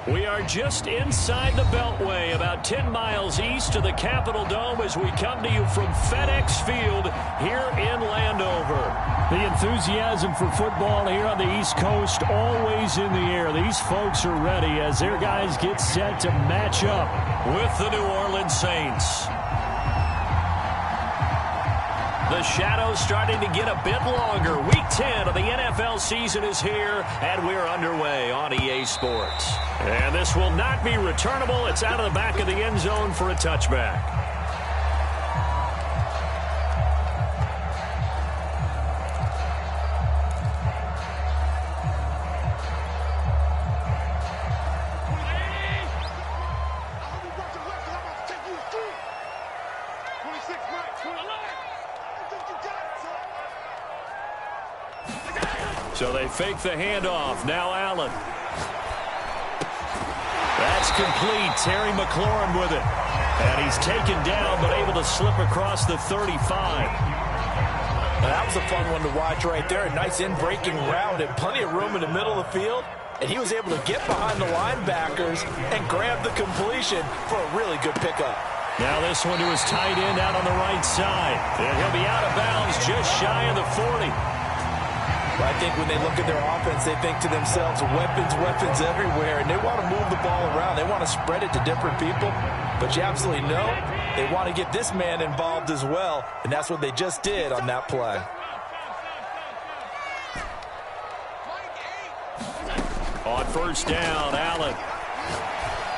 We are just inside the Beltway, about 10 miles east of the Capitol Dome as we come to you from FedEx Field here in Landover. The enthusiasm for football here on the East Coast always in the air. These folks are ready as their guys get set to match up with the New Orleans Saints. The shadow's starting to get a bit longer. Week 10 of the NFL season is here, and we're underway on EA Sports. And this will not be returnable. It's out of the back of the end zone for a touchback. So they fake the handoff. Now Allen. That's complete. Terry McLaurin with it. And he's taken down but able to slip across the 35. Now that was a fun one to watch right there. A nice in-breaking route and plenty of room in the middle of the field. And he was able to get behind the linebackers and grab the completion for a really good pickup. Now this one to his tight end out on the right side. And he'll be out of bounds just shy of the 40. I think when they look at their offense, they think to themselves, weapons everywhere, and they want to move the ball around. They want to spread it to different people, but you absolutely know they want to get this man involved as well, and that's what they just did on that play. On first down, Allen.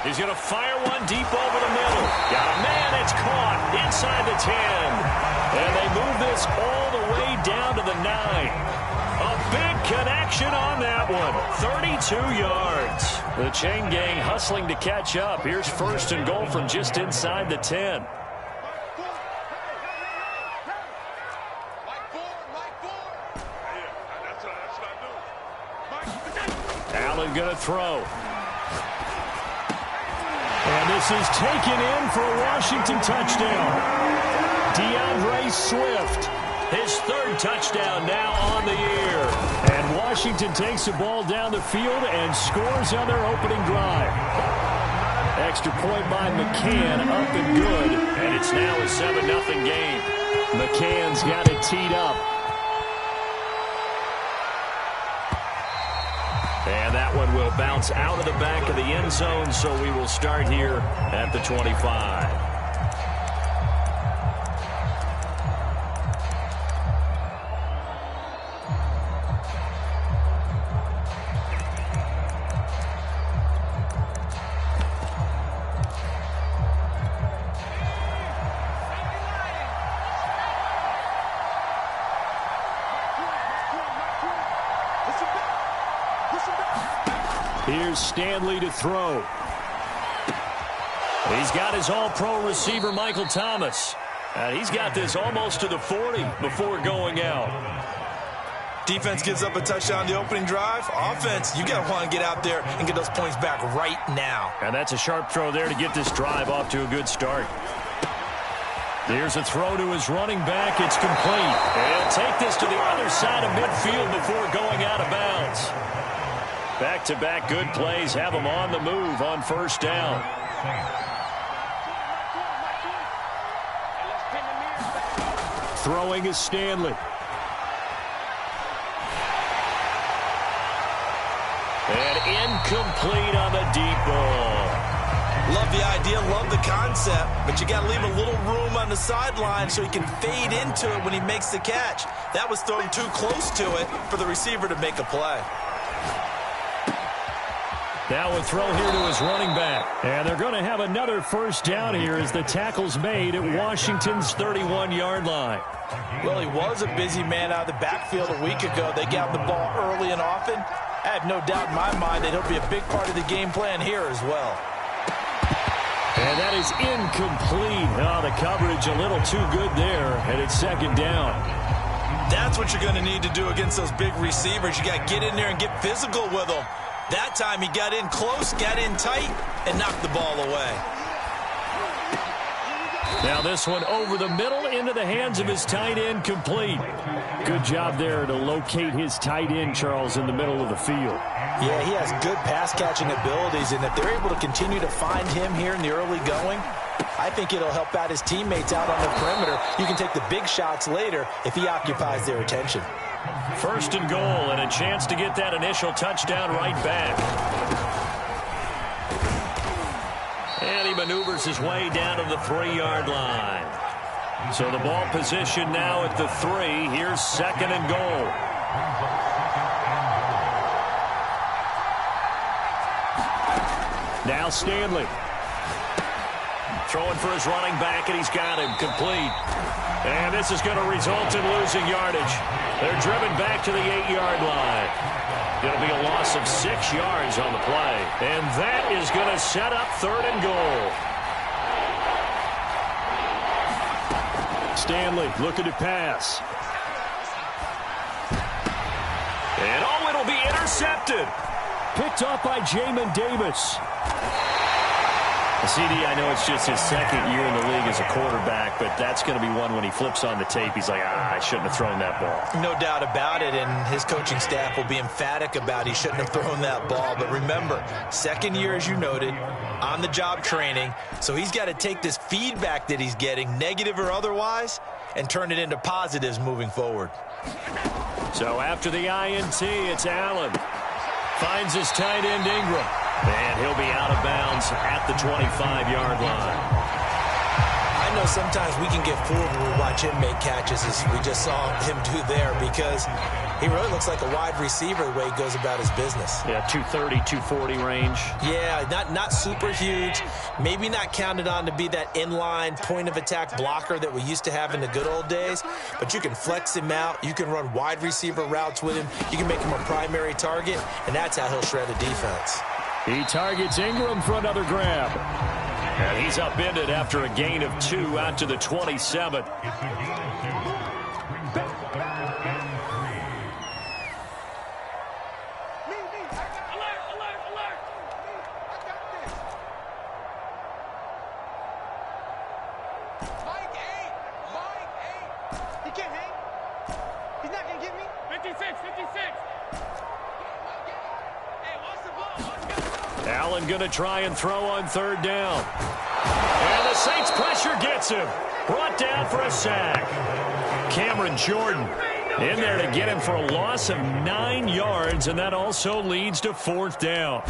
He's going to fire one deep over the middle. Got a man, it's caught inside the 10. And they move this all the way down to the 9. A big connection on that one. 32 yards. The chain gang hustling to catch up. Here's first and goal from just inside the 10. Allen going to throw. And this is taken in for a Washington touchdown. DeAndre Swift. His third touchdown now on the year. And Washington takes the ball down the field and scores on their opening drive. Extra point by McCann, up and good. And it's now a 7-0 game. McCann's got it teed up. And that one will bounce out of the back of the end zone, so we will start here at the 25. Here's Stanley to throw. He's got his all-pro receiver, Michael Thomas. And he's got this almost to the 40 before going out. Defense gives up a touchdown the opening drive. Offense, you got to want to get out there and get those points back right now. And that's a sharp throw there to get this drive off to a good start. Here's a throw to his running back. It's complete. And he'll take this to the other side of midfield before going out of bounds. Back-to-back good plays have him on the move on first down. Throwing is Stanley. And incomplete on the deep ball. Love the idea, love the concept, but you got to leave a little room on the sideline so he can fade into it when he makes the catch. That was thrown too close to it for the receiver to make a play. Now a throw here to his running back. And they're going to have another first down here as the tackle's made at Washington's 31-yard line. Well, he was a busy man out of the backfield a week ago. They got the ball early and often. I have no doubt in my mind that he'll be a big part of the game plan here as well. And that is incomplete. Oh, the coverage a little too good there, and it's second down. That's what you're going to need to do against those big receivers. You got to get in there and get physical with them. That time he got in close, got in tight, and knocked the ball away. Now this one over the middle into the hands of his tight end, complete. Good job there to locate his tight end, Charles, in the middle of the field. Yeah, he has good pass-catching abilities, and if they're able to continue to find him here in the early going, I think it'll help out his teammates out on the perimeter. You can take the big shots later if he occupies their attention. First and goal, and a chance to get that initial touchdown right back. And he maneuvers his way down to the 3-yard line. So the ball position now at the 3. Here's second and goal. Now Stanley. Throwing for his running back, and he's got him complete. And this is going to result in losing yardage. They're driven back to the 8-yard line. It'll be a loss of 6 yards on the play. And that is going to set up third and goal. Stanley looking to pass. And oh, it'll be intercepted. Picked off by Jamin Davis. CD, I know it's just his second year in the league as a quarterback, but that's going to be one when he flips on the tape. He's like, I shouldn't have thrown that ball. No doubt about it, and his coaching staff will be emphatic about he shouldn't have thrown that ball. But remember, second year, as you noted, on-the-job training, so he's got to take this feedback that he's getting, negative or otherwise, and turn it into positives moving forward. So after the INT, it's Allen. Finds his tight end, Ingram. And he'll be out of bounds at the 25-yard line. I know sometimes we can get fooled when we watch him make catches, as we just saw him do there, because he really looks like a wide receiver the way he goes about his business. Yeah, 230, 240 range. Yeah, not super huge. Maybe not counted on to be that inline point-of-attack blocker that we used to have in the good old days, but you can flex him out. You can run wide receiver routes with him. You can make him a primary target, and that's how he'll shred a defense. He targets Ingram for another grab. And he's upended after a gain of 2 out to the 27. He can't hang. He's not going to get me. 56. Allen going to try and throw on third down. And the Saints pressure gets him. Brought down for a sack. Cameron Jordan in there to get him for a loss of 9 yards, and that also leads to fourth down.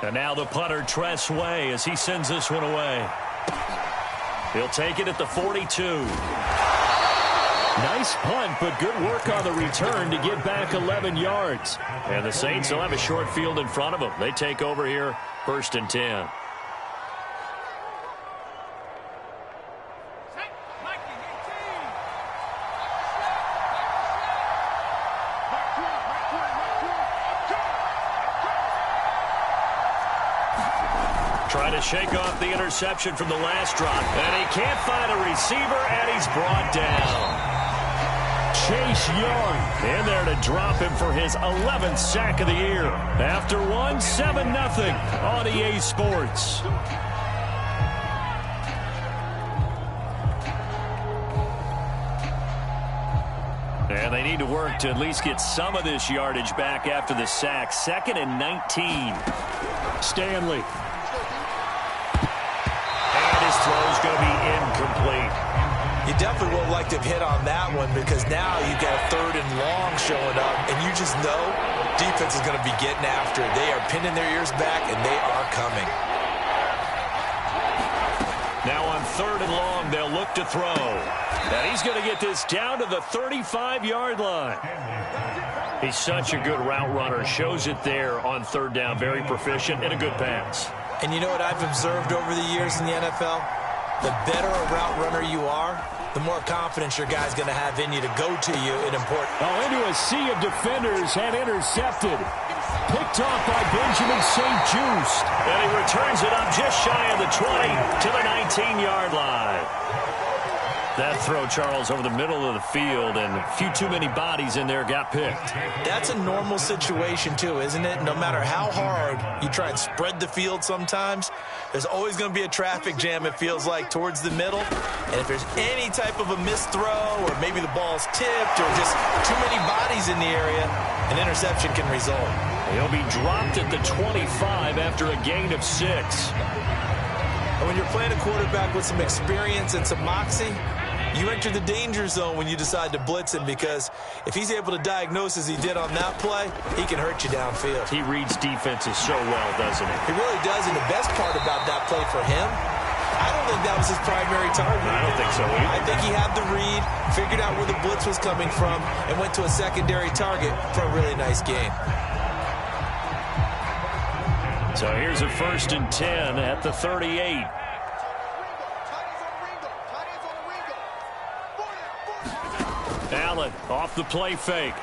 And now the punter, Tress Way, as he sends this one away. He'll take it at the 42. Nice punt, but good work on the return to get back 11 yards. And the Saints will have a short field in front of them. They take over here, first and 10. Trying to shake off the interception from the last drop. And he can't find a receiver, and he's brought down. Chase Young in there to drop him for his 11th sack of the year. After one, 7-0 on EA Sports. And they need to work to at least get some of this yardage back after the sack. 2nd and 19. Stanley. And his throw is going to be incomplete. You definitely would like to have hit on that one, because now you've got a 3rd and long showing up, and you just know defense is going to be getting after it. They are pinning their ears back, and they are coming. Now on 3rd and long, they'll look to throw. And he's going to get this down to the 35-yard line. He's such a good route runner. Shows it there on 3rd down. Very proficient and a good pass. And you know what I've observed over the years in the NFL? The better a route runner you are, the more confidence your guy's going to have in you to go to you in important. Oh, into a sea of defenders and intercepted. Picked off by Benjamin St. Just. And he returns it up just shy of the 20 to the 19-yard line. That throw, Charles, over the middle of the field, and a few too many bodies in there got picked. That's a normal situation, too, isn't it? No matter how hard you try and spread the field sometimes, there's always going to be a traffic jam, it feels like, towards the middle. And if there's any type of a missed throw, or maybe the ball's tipped, or just too many bodies in the area, an interception can result. He'll be dropped at the 25 after a gain of 6. And when you're playing a quarterback with some experience and some moxie, you enter the danger zone when you decide to blitz him, because if he's able to diagnose as he did on that play, he can hurt you downfield. He reads defenses so well, doesn't he? He really does, and the best part about that play for him, I don't think that was his primary target. I don't think so either. I think he had the read, figured out where the blitz was coming from, and went to a secondary target for a really nice game. So here's a 1st and 10 at the 38. Allen off the play fake.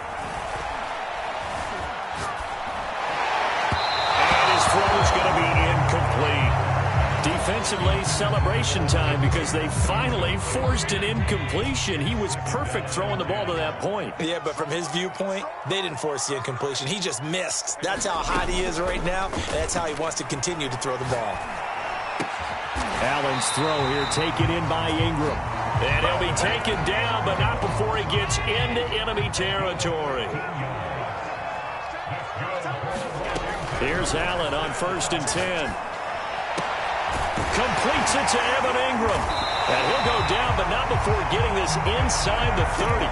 And his throw is going to be incomplete. Defensively, celebration time, because they finally forced an incompletion. He was perfect throwing the ball to that point. Yeah, but from his viewpoint, they didn't force the incompletion. He just missed. That's how hot he is right now, and that's how he wants to continue to throw the ball. Allen's throw here taken in by Ingram. And he'll be taken down, but not before he gets into enemy territory. Here's Allen on 1st and 10. Completes it to Evan Ingram. And he'll go down, but not before getting this inside the 30.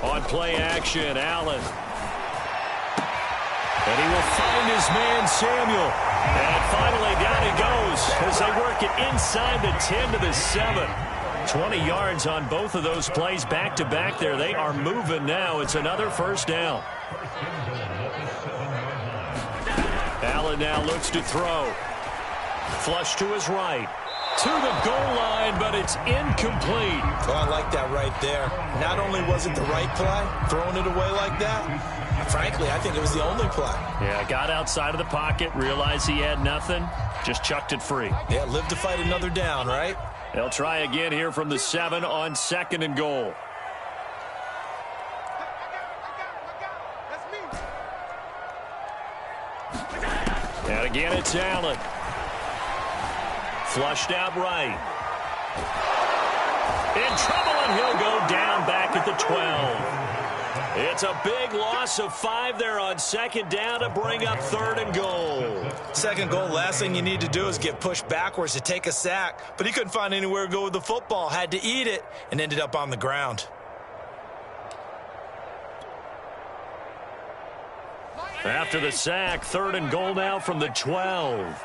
On play action, Allen. And he will find his man, Samuel. And finally down he goes as they work it inside the 10 to the 7. 20 yards on both of those plays back-to-back there. They are moving now. It's another 1st down. Allen now looks to throw. Flush to his right. To the goal line, but it's incomplete. Well, I like that right there. Not only was it the right play, throwing it away like that, frankly, I think it was the only play. Yeah, got outside of the pocket, realized he had nothing, just chucked it free. Yeah, live to fight another down, right? They'll try again here from the 7 on 2nd and goal. And again, it's Allen. Flushed out right. In trouble, and he'll go down back at the 12. It's a big loss of 5 there on 2nd down to bring up 3rd and goal. 2nd goal, last thing you need to do is get pushed backwards to take a sack. But he couldn't find anywhere to go with the football. Had to eat it and ended up on the ground. After the sack, 3rd and goal now from the 12.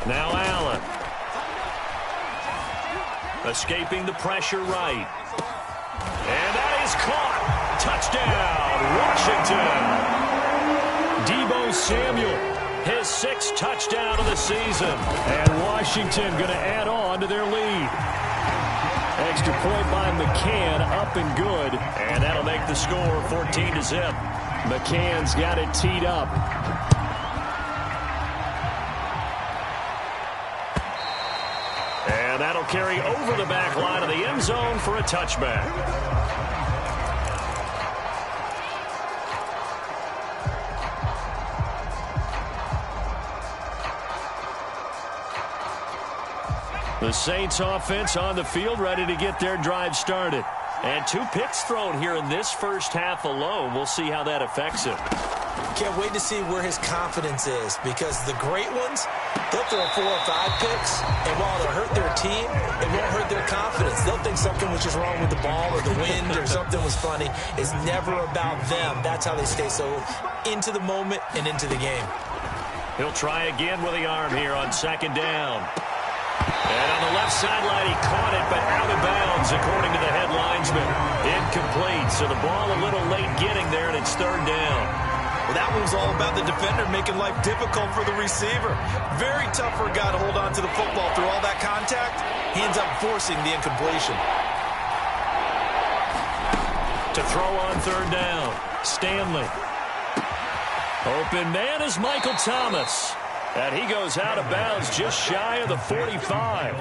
Now Allen. Escaping the pressure right. And that is caught. Touchdown, Washington. Deebo Samuel, his 6th touchdown of the season. And Washington going to add on to their lead. Extra point by McCann, up and good. And that'll make the score 14-0. McCann's got it teed up. And that'll carry over the back line of the end zone for a touchback. The Saints offense on the field, ready to get their drive started. And 2 picks thrown here in this first half alone. We'll see how that affects him. Can't wait to see where his confidence is, because the great ones, they'll throw 4 or 5 picks, and while it'll hurt their team, it won't hurt their confidence. They'll think something was just wrong with the ball or the wind or something was funny. It's never about them. That's how they stay so into the moment and into the game. He'll try again with the arm here on 2nd down. And on the left sideline, he caught it, but out of bounds, according to the head linesman. Incomplete, so the ball a little late getting there, and it's third down. Well, that one was all about the defender making life difficult for the receiver. Very tough for a guy to hold on to the football through all that contact. He ends up forcing the incompletion. To throw on third down, Stanley. Open man is Michael Thomas. And he goes out of bounds just shy of the 45.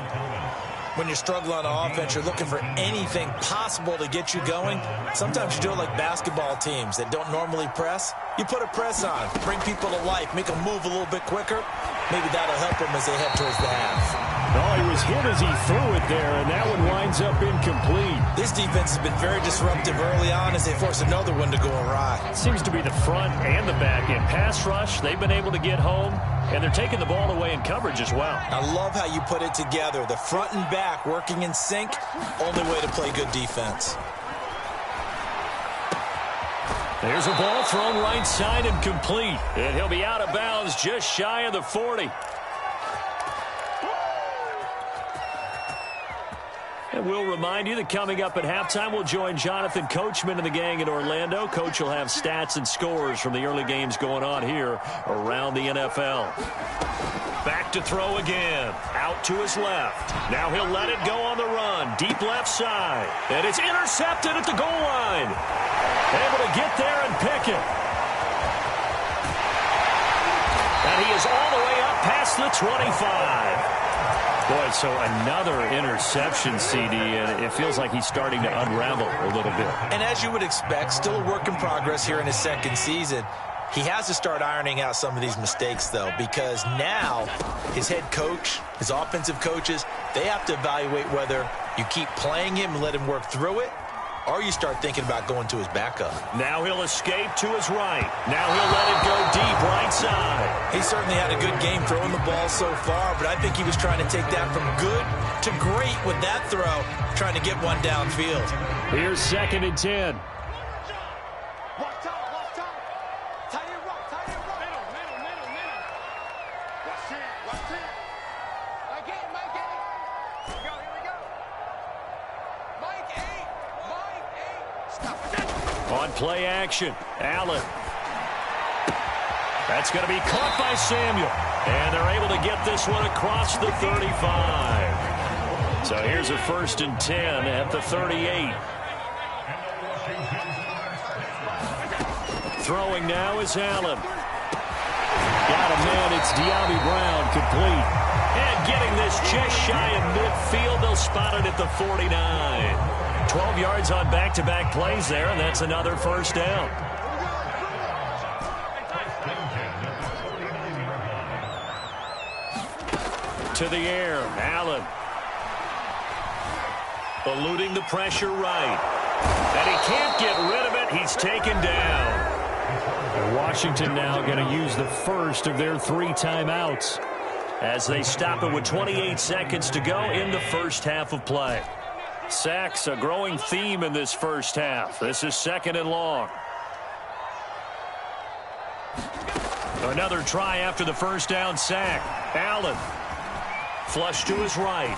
When you're struggling on offense, you're looking for anything possible to get you going. Sometimes you do it like basketball teams that don't normally press. You put a press on, bring people to life, make them move a little bit quicker. Maybe that'll help them as they head towards the half. Oh, he was hit as he threw it there, and that one winds up incomplete. This defense has been very disruptive early on as they force another one to go awry. Seems to be the front and the back end. Pass rush, they've been able to get home, and they're taking the ball away in coverage as well. I love how you put it together. The front and back working in sync, only way to play good defense. There's a ball thrown right side and complete. And he'll be out of bounds just shy of the 40. And we'll remind you that coming up at halftime, we'll join Jonathan Coachman and the gang in Orlando. Coach will have stats and scores from the early games going on here around the NFL. Back to throw again. Out to his left. Now he'll let it go on the run. Deep left side. And it's intercepted at the goal line. Able to get there and pick it. And he is all the way up past the 25. Boy, so another interception, CD, and it feels like he's starting to unravel a little bit. And as you would expect, still a work in progress here in his second season. He has to start ironing out some of these mistakes, though, because now his head coach, his offensive coaches, they have to evaluate whether you keep playing him and let him work through it, or you start thinking about going to his backup. Now he'll escape to his right. Now he'll let it go deep right side. He certainly had a good game throwing the ball so far, but I think he was trying to take that from good to great with that throw, trying to get one downfield. Here's 2nd and 10. On play action, Allen. That's going to be caught by Samuel. And they're able to get this one across the 35. So here's a 1st and 10 at the 38. Throwing now is Allen. Got a man, it's De'Ami Brown, complete. And getting this just shy of midfield, they'll spot it at the 49. 12 yards on back-to-back plays there, and that's another 1st down. To the air, Allen. Eluding the pressure right. And he can't get rid of it. He's taken down. And Washington now going to use the first of their 3 timeouts as they stop it with 28 seconds to go in the first half of play. Sacks, a growing theme in this first half. This is 2nd and long. Another try after the first down sack. Allen. Flush to his right.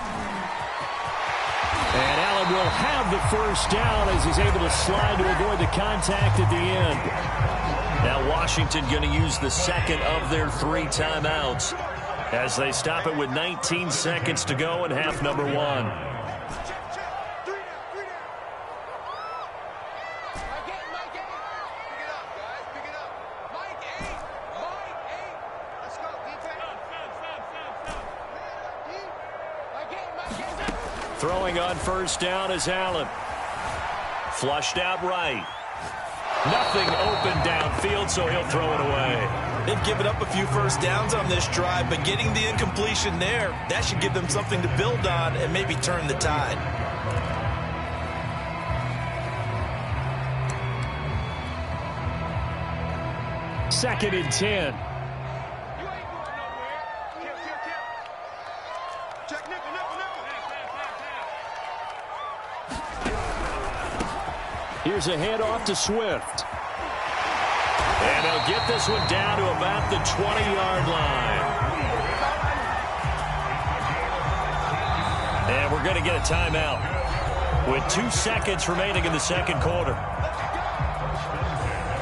And Allen will have the first down as he's able to slide to avoid the contact at the end. Now Washington going to use the 2nd of their 3 timeouts as they stop it with 19 seconds to go in half number 1. Throwing on first down is Allen. Flushed out right. Nothing open downfield, so he'll throw it away. They've given up a few first downs on this drive, but getting the incompletion there, that should give them something to build on and maybe turn the tide. Second and 10. Here's a handoff to Swift. And they'll get this one down to about the 20-yard line. And we're going to get a timeout with 2 seconds remaining in the second quarter.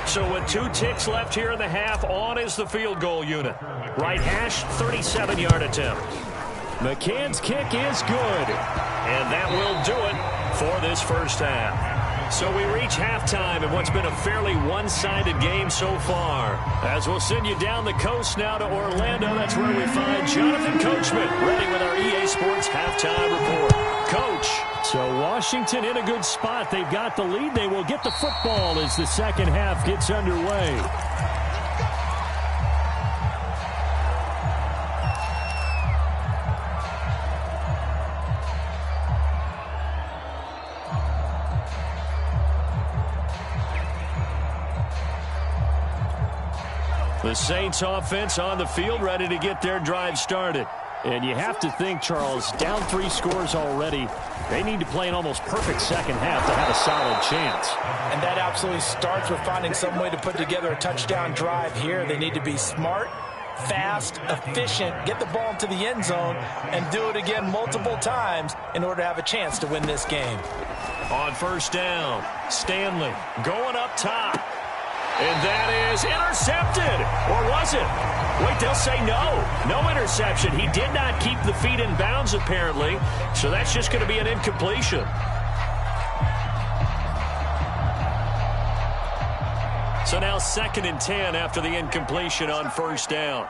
So with 2 ticks left here in the half, on is the field goal unit. Right hash, 37-yard attempt. McCann's kick is good. And that will do it for this first half. So we reach halftime in what's been a fairly one-sided game so far. As we'll send you down the coast now to Orlando, that's where we find Jonathan Coachman, ready with our EA Sports halftime report. Coach. So Washington in a good spot. They've got the lead. They will get the football as the second half gets underway. The Saints offense on the field, ready to get their drive started. And you have to think, Charles, down 3 scores already. They need to play an almost perfect second half to have a solid chance. And that absolutely starts with finding some way to put together a touchdown drive here. They need to be smart, fast, efficient, get the ball into the end zone, and do it again multiple times in order to have a chance to win this game. On first down, Stanley going up top. And that is intercepted. Or was it? Wait, they'll say no. No interception. He did not keep the feet in bounds, apparently. So that's just going to be an incompletion. So now 2nd and 10 after the incompletion on first down.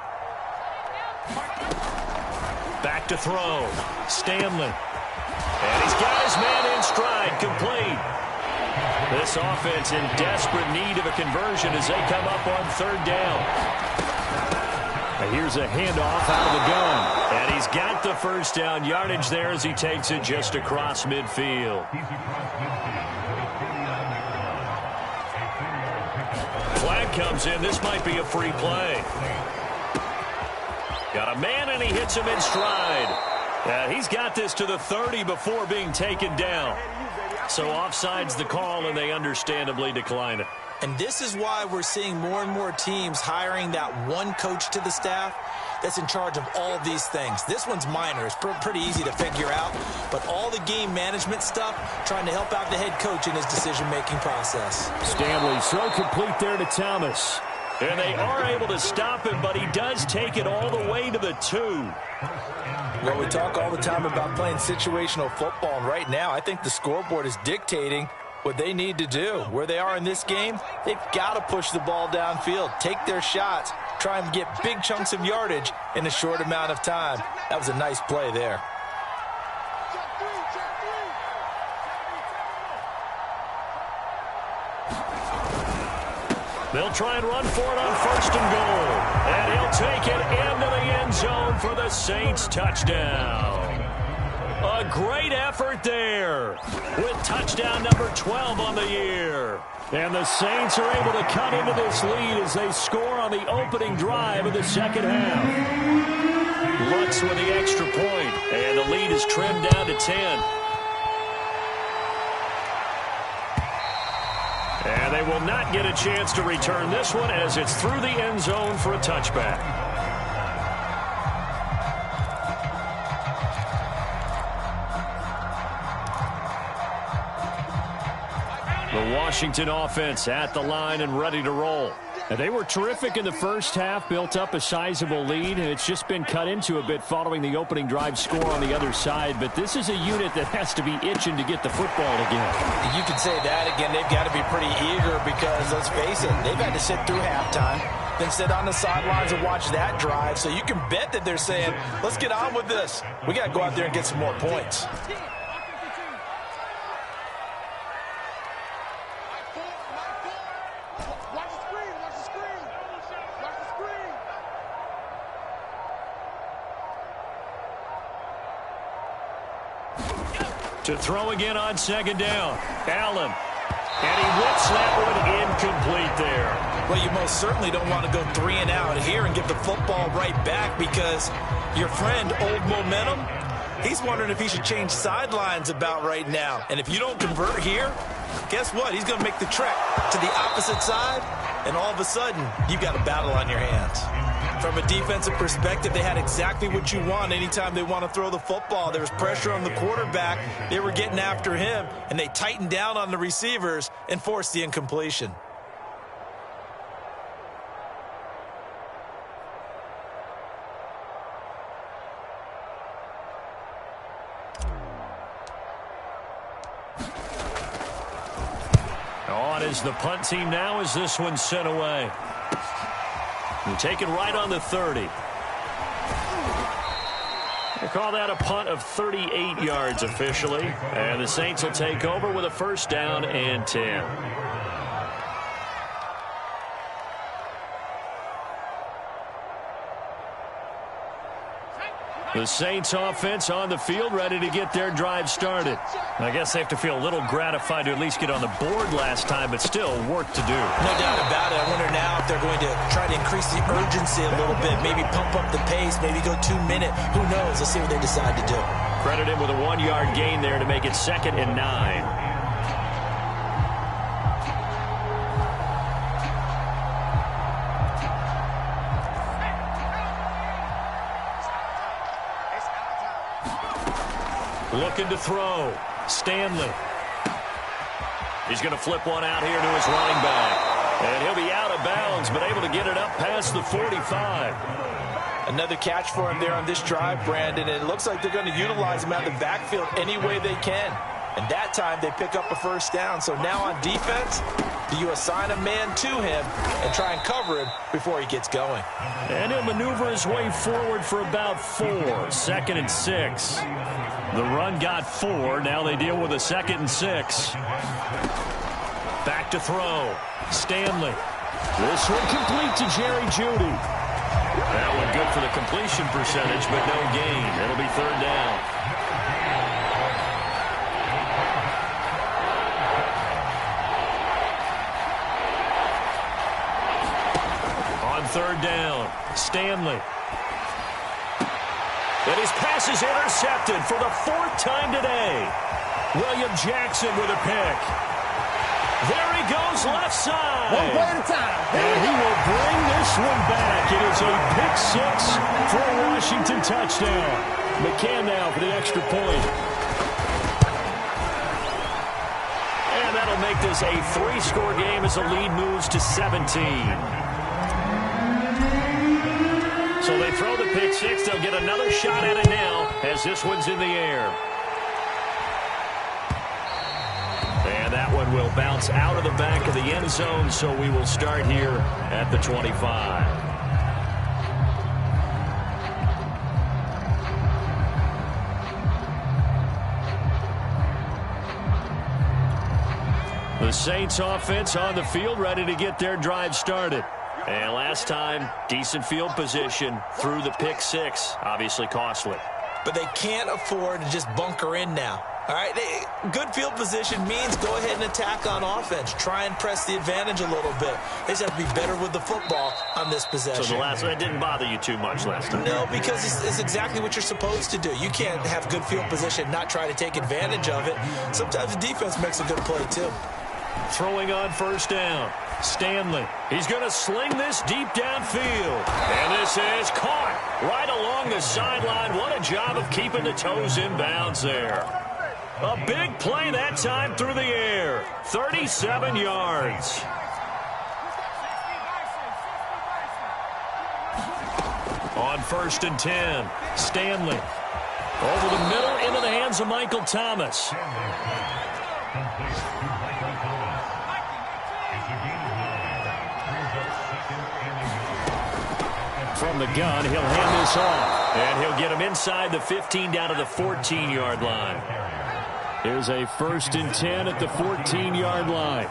Back to throw. Stanley. And he's got his man in stride, complete. This offense in desperate need of a conversion as they come up on 3rd down. And here's a handoff out of the gun. And he's got the first down yardage there as he takes it just across midfield. Flag comes in. This might be a free play. Got a man and he hits him in stride. He's got this to the 30 before being taken down. So offside's the call, and they understandably decline it. And this is why we're seeing more and more teams hiring that one coach to the staff that's in charge of all of these things. This one's minor. It's pretty easy to figure out. But all the game management stuff, trying to help out the head coach in his decision-making process. Stanley throw complete there to Thomas. And they are able to stop him, but he does take it all the way to the 2. Well, we talk all the time about playing situational football, and right now I think the scoreboard is dictating what they need to do. Where they are in this game, they've got to push the ball downfield, take their shots, try and get big chunks of yardage in a short amount of time. That was a nice play there. They'll try and run for it on 1st and goal. And he'll take it into the end zone for the Saints touchdown. A great effort there with touchdown number 12 on the year. And the Saints are able to cut into this lead as they score on the opening drive of the second half. Lutz with the extra point, and the lead is trimmed down to 10. And they will not get a chance to return this one as it's through the end zone for a touchback. The Washington offense at the line and ready to roll. And they were terrific in the first half, built up a sizable lead, and it's just been cut into a bit following the opening drive score on the other side. But this is a unit that has to be itching to get the football again. You can say that again. They've got to be pretty eager because, let's face it, they've had to sit through halftime, then sit on the sidelines and watch that drive. So you can bet that they're saying, let's get on with this. We got to go out there and get some more points. To throw again on 2nd down. Allen. And he whips that one incomplete there. Well, you most certainly don't want to go 3 and out here and get the football right back because your friend, Old Momentum, he's wondering if he should change sidelines about right now. And if you don't convert here, guess what? He's going to make the trek to the opposite side, and all of a sudden, you've got a battle on your hands. From a defensive perspective, they had exactly what you want anytime they want to throw the football. There was pressure on the quarterback. They were getting after him, and they tightened down on the receivers and forced the incompletion. On is the punt team now as this one's sent away. We're taken right on the 30. They call that a punt of 38 yards officially. And the Saints will take over with a first down and 10. The Saints offense on the field, ready to get their drive started. I guess they have to feel a little gratified to at least get on the board last time, but still work to do. No doubt about it. I wonder now if they're going to try to increase the urgency a little bit, maybe pump up the pace, maybe go 2 minute. Who knows? Let's see what they decide to do. Credit him with a 1-yard gain there to make it 2nd and 9. Looking to throw. Stanley. He's going to flip one out here to his running back. And he'll be out of bounds, but able to get it up past the 45. Another catch for him there on this drive, Brandon. And it looks like they're going to utilize him out of the backfield any way they can. And that time they pick up a first down. So now on defense, do you assign a man to him and try and cover him before he gets going? And he'll maneuver his way forward for about 4. 2nd and 6. The run got 4. Now they deal with a 2nd and 6. Back to throw. Stanley. This one complete to Jerry Jeudy. That one good for the completion percentage, but no gain. It'll be 3rd down. On 3rd down, Stanley. And his pass is intercepted for the 4th time today. William Jackson with a pick. There he goes left side. One play at a time. And he will bring this one back. It is a pick 6 for a Washington touchdown. McCann now for the extra point. And that'll make this a 3-score game as the lead moves to 17. So they throw the pick 6. They'll get another shot at it now as this one's in the air. And that one will bounce out of the back of the end zone, so we will start here at the 25. The Saints offense on the field, ready to get their drive started. And last time, decent field position through the pick 6. Obviously costly. But they can't afford to just bunker in now. All right, good field position means go ahead and attack on offense. Try and press the advantage a little bit. They just have to be better with the football on this possession. So the last one didn't bother you too much last time? No, because it's exactly what you're supposed to do. You can't have good field position, not try to take advantage of it. Sometimes the defense makes a good play, too. Throwing on 1st down. Stanley. He's going to sling this deep downfield. And this is caught right along the sideline. What a job of keeping the toes in bounds there. A big play that time through the air. 37 yards. On 1st and 10. Stanley. Over the middle into the hands of Michael Thomas. From the gun, he'll hand this off. And he'll get him inside the 15 down to the 14-yard line. Here's a 1st and 10 at the 14-yard line.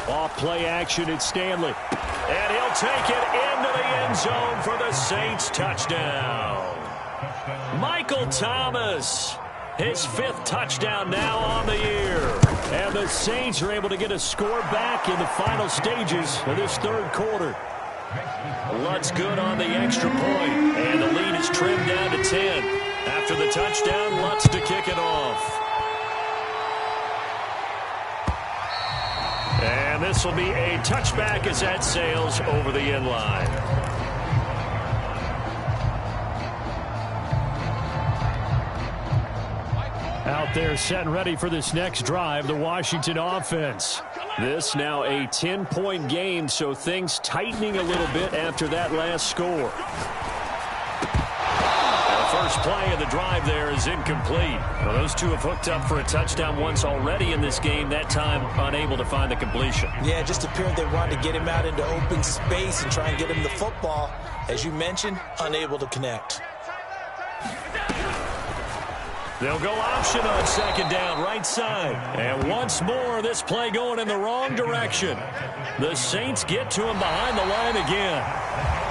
Off play action at Stanley. And he'll take it into the end zone for the Saints touchdown. Michael Thomas. His 5th touchdown now on the year. And the Saints are able to get a score back in the final stages of this 3rd quarter. Lutz good on the extra point. And the lead is trimmed down to 10. After the touchdown, Lutz to kick it off. And this will be a touchback as that sails over the end line. Out there set and ready for this next drive, the Washington offense. This now a 10-point game, so things tightening a little bit after that last score. The first play of the drive there is incomplete. Well, those two have hooked up for a touchdown once already in this game, that time unable to find the completion. Yeah, it just appeared they wanted to get him out into open space and try and get him the football. As you mentioned, unable to connect. They'll go option on second down, right side. And once more, this play going in the wrong direction. The Saints get to him behind the line again.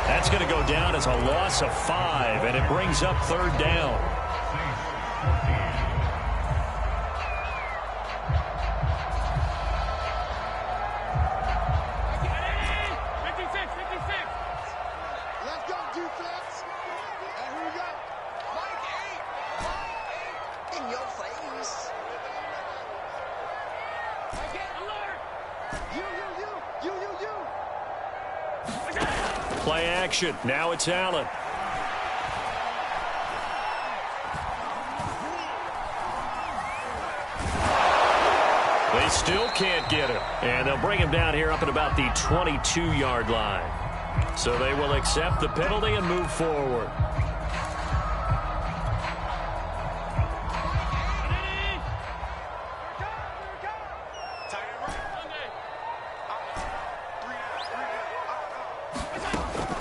That's going to go down as a loss of 5, and it brings up third down. Play action. Now it's Allen. They still can't get him. And they'll bring him down here up at about the 22-yard line. So they will accept the penalty and move forward.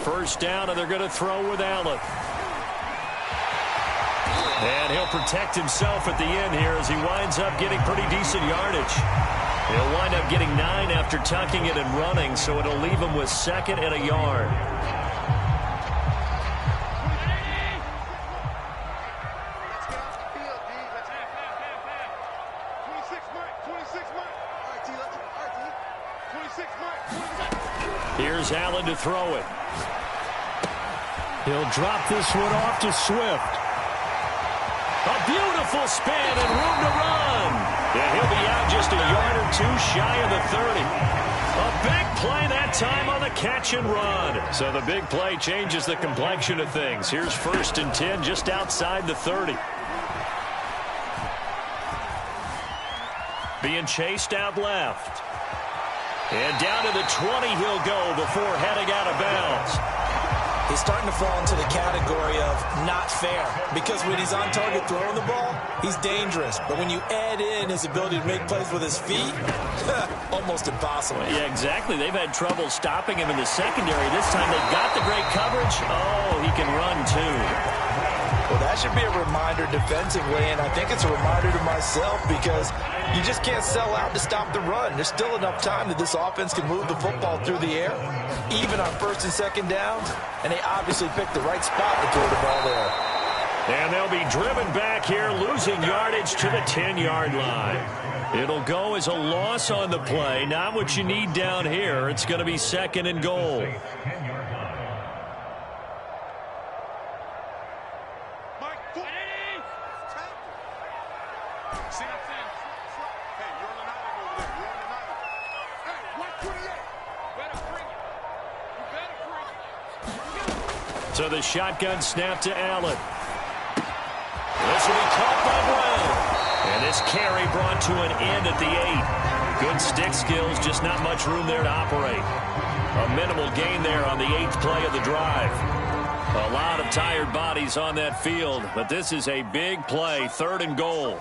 First down, and they're going to throw with Allen. And he'll protect himself at the end here as he winds up getting pretty decent yardage. He'll wind up getting 9 after tucking it and running, so it'll leave him with second and a yard. Here's Allen to throw it. He'll drop this one off to Swift. A beautiful spin and room to run. And he'll be out just a yard or two shy of the 30. A big play that time on the catch and run. So the big play changes the complexion of things. Here's 1st and 10 just outside the 30. Being chased out left. And down to the 20 he'll go before heading out of bounds. He's starting to fall into the category of not fair, because when he's on target throwing the ball, he's dangerous. But when you add in his ability to make plays with his feet, almost impossible. Yeah, exactly. They've had trouble stopping him in the secondary. This time they've got the great coverage. Oh, he can run too. Well, that should be a reminder defensively, and I think it's a reminder to myself, because you just can't sell out to stop the run. There's still enough time that this offense can move the football through the air, even on 1st and 2nd downs, and they obviously picked the right spot to throw the ball there. And they'll be driven back here, losing yardage to the 10-yard line. It'll go as a loss on the play. Not what you need down here. It's going to be 2nd and goal. So the shotgun snap to Allen. This will be caught by Brown. And this carry brought to an end at the 8. Good stick skills, just not much room there to operate. A minimal gain there on the 8th play of the drive. A lot of tired bodies on that field, but this is a big play, 3rd and goal.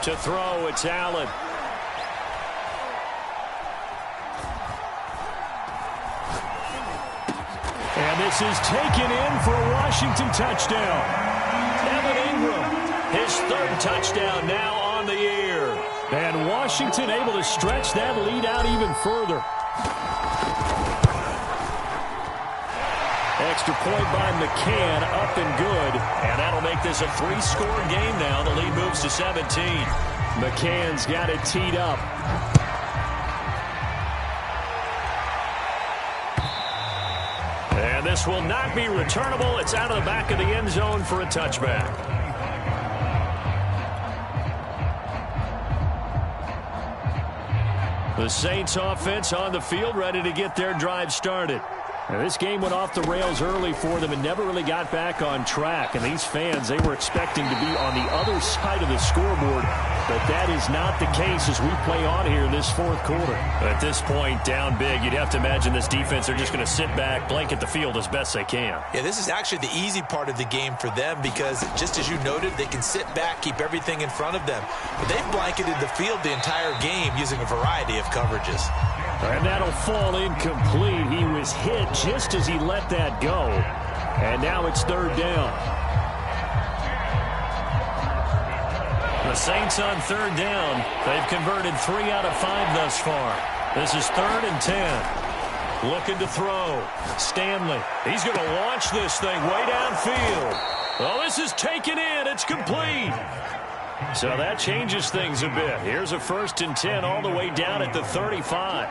To throw, it's Allen. And this is taken in for a Washington touchdown. Evan Ingram, his 3rd touchdown now on the year. And Washington able to stretch that lead out even further. Extra point by McCann, up and good. And that'll make this a 3-score game now. The lead moves to 17. McCann's got it teed up. And this will not be returnable. It's out of the back of the end zone for a touchback. The Saints offense on the field, ready to get their drive started. Now, this game went off the rails early for them and never really got back on track. And these fans, they were expecting to be on the other side of the scoreboard. But that is not the case as we play on here in this fourth quarter. At this point, down big, you'd have to imagine this defense, they're just going to sit back, blanket the field as best they can. Yeah, this is actually the easy part of the game for them because, just as you noted, they can sit back, keep everything in front of them. But they've blanketed the field the entire game using a variety of coverages. And that'll fall incomplete. He was hit just as he let that go. And now it's third down. The Saints on third down. They've converted 3 out of 5 thus far. This is 3rd and 10. Looking to throw. Stanley. He's going to launch this thing way downfield. Oh, this is taken in. It's complete. So that changes things a bit. Here's a 1st and 10 all the way down at the 35.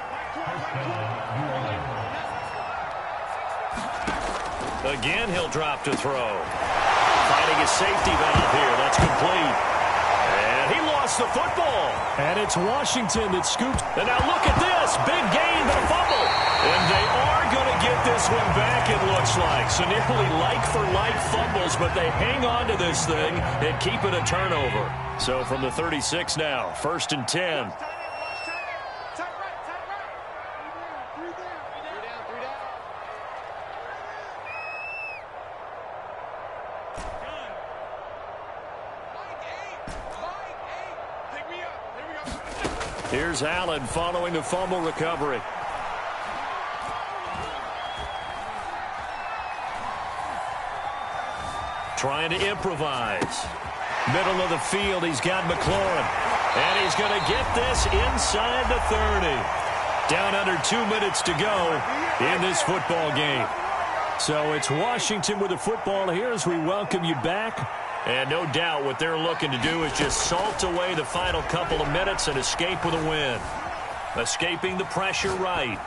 Again, he'll drop to throw. Finding his safety valve here. That's complete. And he lost the football. And it's Washington that scoops. And now look at this. Big gain, but a fumble. And they are going to get this one back, it looks like. So nearly like-for-like fumbles, but they hang on to this thing and keep it a turnover. So from the 36 now, 1st and 10. Here's Allen following the fumble recovery. Trying to improvise. Middle of the field, he's got McLaurin. And he's going to get this inside the 30. Down under 2 minutes to go in this football game. So it's Washington with the football here as we welcome you back. And no doubt what they're looking to do is just salt away the final couple of minutes and escape with a win. Escaping the pressure right.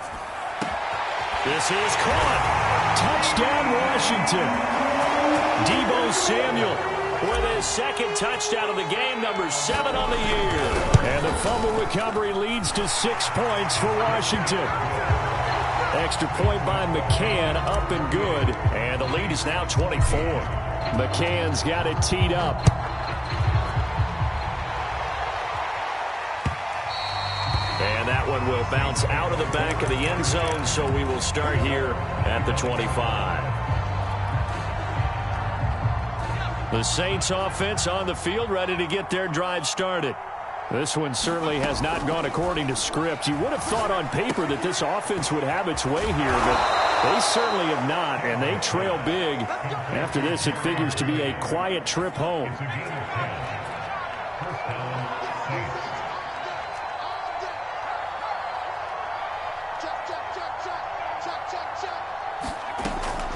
This is caught. Touchdown, Washington. Deebo Samuel with his 2nd touchdown of the game, number 7 on the year. And the fumble recovery leads to 6 points for Washington. Extra point by McCann, up and good. And the lead is now 24. McCann's got it teed up. And that one will bounce out of the back of the end zone, so we will start here at the 25. The Saints offense on the field, ready to get their drive started. This one certainly has not gone according to script. You would have thought on paper that this offense would have its way here, but they certainly have not, and they trail big. After this, it figures to be a quiet trip home.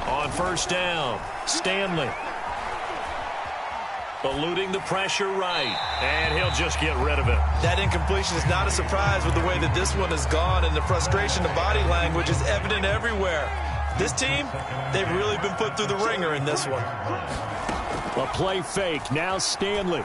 On 1st down, Stanley. Eluding the pressure right, and he'll just get rid of it. That incompletion is not a surprise with the way that this one has gone, and the frustration of body language is evident everywhere. This team, they've really been put through the ringer in this one. A play fake, now Stanley.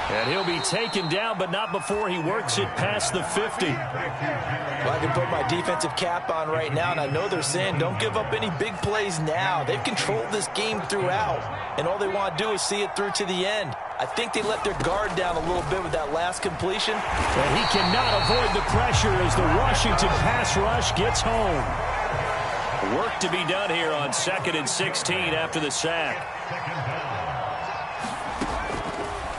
And he'll be taken down, but not before he works it past the 50. Well, I can put my defensive cap on right now, and I know they're saying don't give up any big plays now. They've controlled this game throughout, and all they want to do is see it through to the end. I think they let their guard down a little bit with that last completion. And he cannot avoid the pressure as the Washington pass rush gets home. Work to be done here on 2nd and 16 after the sack.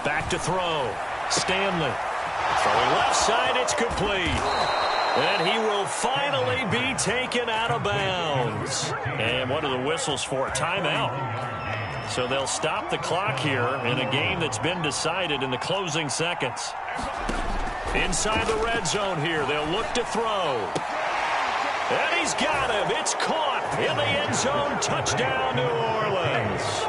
Back to throw. Stanley. Throwing left side, it's complete. And he will finally be taken out of bounds. And what are the whistles for? Timeout. So they'll stop the clock here in a game that's been decided in the closing seconds. Inside the red zone here, they'll look to throw. And he's got him. It's caught in the end zone. Touchdown, New Orleans.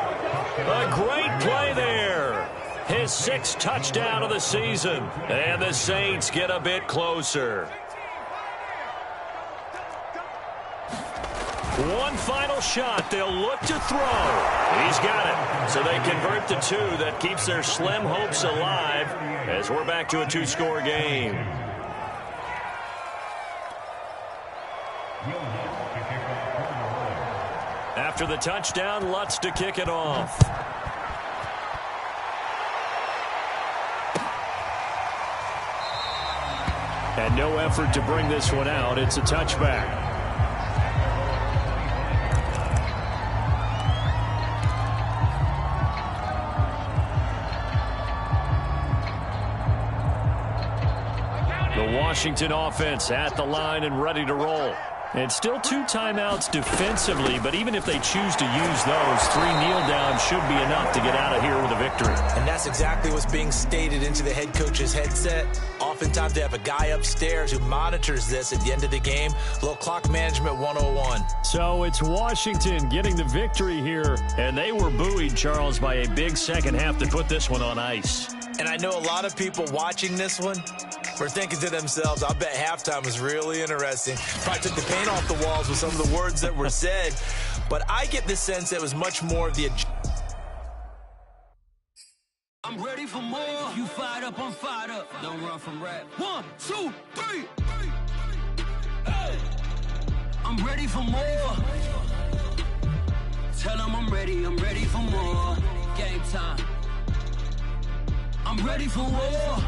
A great play there. His 6th touchdown of the season. And the Saints get a bit closer. One final shot. They'll look to throw. He's got it. So they convert the two. That keeps their slim hopes alive as we're back to a two-score game. After the touchdown, Lutz to kick it off. And no effort to bring this one out. It's a touchback. The Washington offense at the line and ready to roll. And still 2 timeouts defensively, but even if they choose to use those, 3 kneel downs should be enough to get out of here with a victory. And that's exactly what's being stated into the head coach's headset. Oftentimes they have a guy upstairs who monitors this at the end of the game. A little clock management 101. So it's Washington getting the victory here, and they were buoyed, Charles, by a big second half to put this one on ice. And I know a lot of people watching this one were thinking to themselves, I bet halftime was really interesting. Probably took the paint off the walls with some of the words that were said. But I get the sense it was much more of the... I'm ready for more. You fired up, I'm fired up. Don't run from rap. 1, 2, 3. Hey. I'm ready for more. Tell them I'm ready for more. Game time. I'm ready for war.